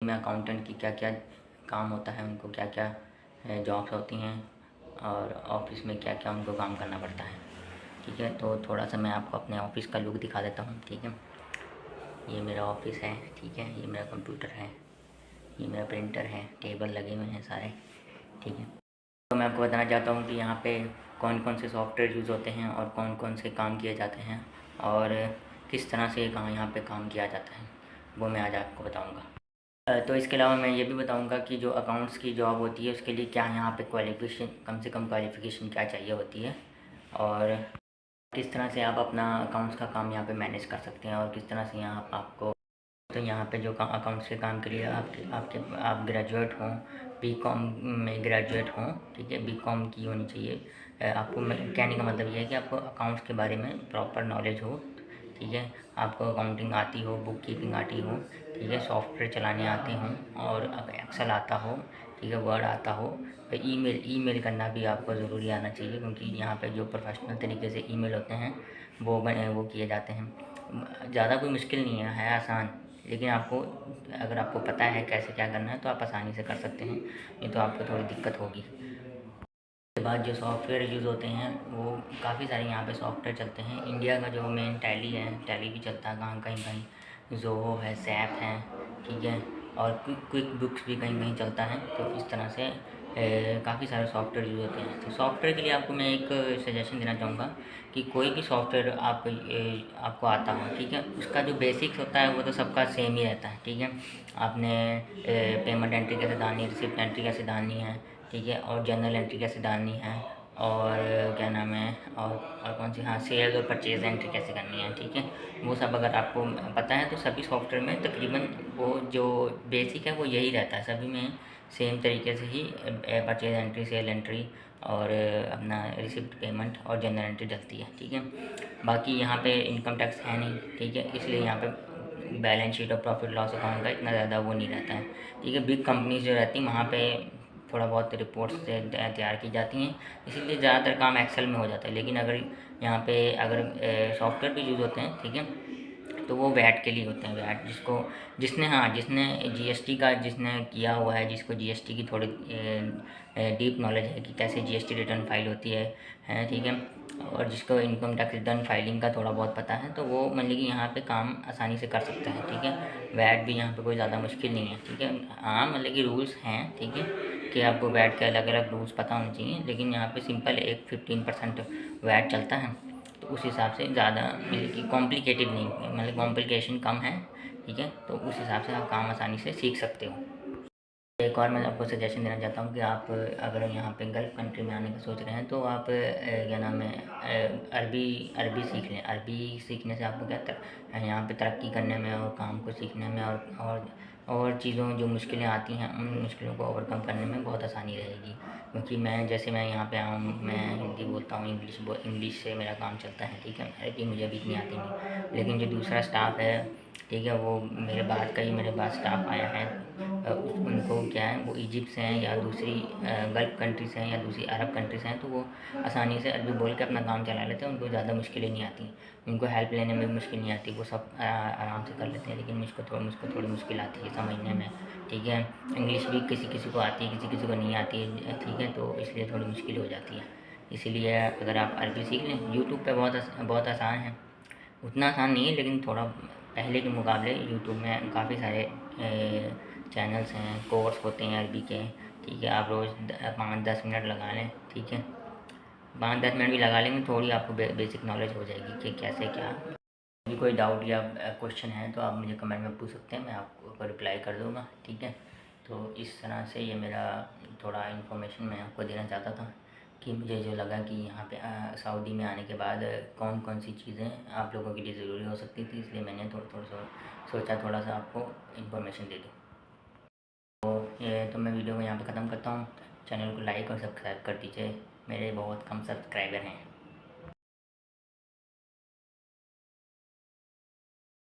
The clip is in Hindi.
में अकाउंटेंट की क्या क्या काम होता है, उनको क्या क्या जॉब्स होती हैं और ऑफिस में क्या क्या उनको काम करना पड़ता है। ठीक है, तो थोड़ा सा मैं आपको अपने ऑफिस का लुक दिखा देता हूँ। ठीक है, ये मेरा ऑफिस है। ठीक है, ये मेरा कंप्यूटर है, ये मेरा प्रिंटर है, टेबल लगे हुए हैं सारे। ठीक है, तो मैं आपको बताना चाहता हूँ कि यहाँ पे कौन कौन से सॉफ्टवेयर यूज़ होते हैं और कौन कौन से काम किए जाते हैं और किस तरह से कहाँ यहाँ पे काम किया जाता है, वो मैं आज आपको बताऊँगा। तो इसके अलावा मैं ये भी बताऊँगा कि जो अकाउंट्स की जॉब होती है उसके लिए क्या यहाँ पे क्वालिफ़िकेशन, कम से कम क्वालिफ़िकेशन क्या चाहिए होती है और किस तरह से आप अपना अकाउंट्स का काम यहाँ पे मैनेज कर सकते हैं और किस तरह से यहाँ आपको, तो यहाँ पे जो अकाउंट्स के काम के लिए आप ग्रेजुएट हों, बीकॉम में ग्रेजुएट हों। ठीक है, बीकॉम की होनी चाहिए। आपको कहने का मतलब ये है कि आपको अकाउंट्स के बारे में प्रॉपर नॉलेज हो। ठीक है, आपको अकाउंटिंग आती हो, बुक कीपिंग आती हो। ठीक है, सॉफ्टवेयर चलाने आते हों और एक्सेल आता हो। ठीक है, वर्ड आता हो। ईमेल करना भी आपको ज़रूरी आना चाहिए, क्योंकि यहाँ पे जो प्रोफेशनल तरीके से ईमेल होते हैं वो किए जाते हैं। ज़्यादा कोई मुश्किल नहीं है आसान। लेकिन आपको, अगर आपको पता है कैसे क्या करना है तो आप आसानी से कर सकते हैं, नहीं तो आपको थोड़ी दिक्कत होगी। उसके बाद जो सॉफ्टवेयर यूज़ होते हैं वो काफ़ी सारे यहाँ पे सॉफ्टवेयर चलते हैं। इंडिया का जो मेन टैली है, टैली भी चलता है कहाँ कहीं कहीं, ज़ोहो है, सैप है। ठीक है, और क्विक बुक्स भी कहीं कहीं चलता है। तो इस तरह से काफ़ी सारे सॉफ्टवेयर यूज़ होते हैं। तो सॉफ्टवेयर के लिए आपको मैं एक सजेशन देना चाहूँगा कि कोई भी सॉफ्टवेयर आपको आता हो। ठीक है, उसका जो बेसिक्स होता है वो तो सबका सेम ही रहता है। ठीक है, आपने पेमेंट एंट्री कैसे डालनी है, रिसिप्ट एंट्री कैसे डालनी है। ठीक है, और जर्नल एंट्री कैसे डालनी है और क्या नाम है, और कौन सी, हाँ, सेल्स और परचेज एंट्री कैसे करनी है। ठीक है, वो सब अगर आपको पता है तो सभी सॉफ्टवेयर में तकरीबन वो जो बेसिक है वो यही रहता है। सभी में सेम तरीके से ही परचेज एंट्री, सेल एंट्री और अपना रिसिप्ट, पेमेंट और जनरल एंट्री डलती है। ठीक है, बाकी यहाँ पे इनकम टैक्स है नहीं। ठीक है, इसलिए यहाँ पे बैलेंस शीट और प्रॉफिट लॉस अकाउंट का इतना ज़्यादा वो नहीं रहता है। ठीक है, बिग कंपनीज जो रहती हैं वहाँ पे थोड़ा बहुत रिपोर्ट्स तैयार की जाती हैं, इसीलिए ज़्यादातर काम एक्सेल में हो जाता है। लेकिन अगर यहाँ पे अगर सॉफ्टवेयर भी यूज़ होते हैं, ठीक है, तो वो वैट के लिए होते हैं। वैट जिसने जीएसटी का जिसने किया हुआ है, जिसको जीएसटी की थोड़ी डीप नॉलेज है कि कैसे जीएसटी रिटर्न फाइल होती है। ठीक है, और जिसको इनकम टैक्स रिटर्न फाइलिंग का थोड़ा बहुत पता है तो वो मतलब कि यहाँ पे काम आसानी से कर सकता है। ठीक है, वैट भी यहाँ पे कोई ज़्यादा मुश्किल नहीं है। ठीक है, हाँ, मतलब कि रूल्स हैं। ठीक है, कि आपको वैट के अलग अलग रूल्स पता होने चाहिए, लेकिन यहाँ पे सिंपल एक 15% वैट चलता है। तो उस हिसाब से ज़्यादा मतलब कि कॉम्प्लिकेटेड नहीं, मतलब कॉम्प्लिकेशन कम है। ठीक है, तो उस हिसाब से आप काम आसानी से सीख सकते हो। एक और मैं आपको सजेशन देना चाहता हूँ कि आप अगर यहाँ पे गल्फ़ कंट्री में आने का सोच रहे हैं तो आप क्या नाम है, अरबी अरबी सीख लें। अरबी सीखने से आपको क्या यहाँ पे तरक्की करने में और काम को सीखने में और चीज़ों जो मुश्किलें आती हैं उन मुश्किलों को ओवरकम करने में बहुत आसानी रहेगी। क्योंकि मैं यहाँ पे आया हूँ, मैं हिंदी बोलता हूँ, इंग्लिश से मेरा काम चलता है। ठीक है, अरबी मुझे अभी इतनी आती नहीं, लेकिन जो दूसरा स्टाफ है, ठीक है, वो मेरे बाद स्टाफ आया है, उनको क्या है, वो इजिप्ट से हैं या दूसरी गल्फ़ कंट्री से हैं या दूसरी अरब कंट्री से हैं, तो वो आसानी से अरबी बोल के अपना काम चला लेते हैं। उनको ज़्यादा मुश्किलें नहीं आती, उनको हेल्प लेने में मुश्किल नहीं आती, वो सब आराम से कर लेते हैं। लेकिन मुझको थोड़ी मुश्किल आती है समझने में। ठीक है, इंग्लिश भी किसी किसी को आती है, किसी किसी को नहीं आती है। ठीक है, तो इसलिए थोड़ी मुश्किल हो जाती है। इसीलिए अगर आप अरबी सीख लें, यूट्यूब पे बहुत आसान है। उतना आसान नहीं है, लेकिन थोड़ा पहले के मुकाबले यूट्यूब में काफ़ी सारे चैनल्स हैं, कोर्स होते हैं अरबी के। ठीक है, आप रोज़ 5-10 मिनट लगा लें। ठीक है, 5-10 मिनट भी लगा लेंगे, थोड़ी आपको बेसिक नॉलेज हो जाएगी कि कैसे क्या। भी कोई डाउट या क्वेश्चन है तो आप मुझे कमेंट में पूछ सकते हैं, मैं आपको रिप्लाई कर दूँगा। ठीक है, तो इस तरह से ये मेरा थोड़ा इन्फॉर्मेशन मैं आपको देना चाहता था कि मुझे जो लगा कि यहाँ पे सऊदी में आने के बाद कौन कौन सी चीज़ें आप लोगों के लिए ज़रूरी हो सकती थी, इसलिए मैंने थोड़ा सोचा थोड़ा सा आपको इन्फॉर्मेशन दे दूँ। तो मैं वीडियो को यहाँ पे ख़त्म करता हूँ। चैनल को लाइक और सब्सक्राइब कर दीजिए, मेरे बहुत कम सब्सक्राइबर हैं।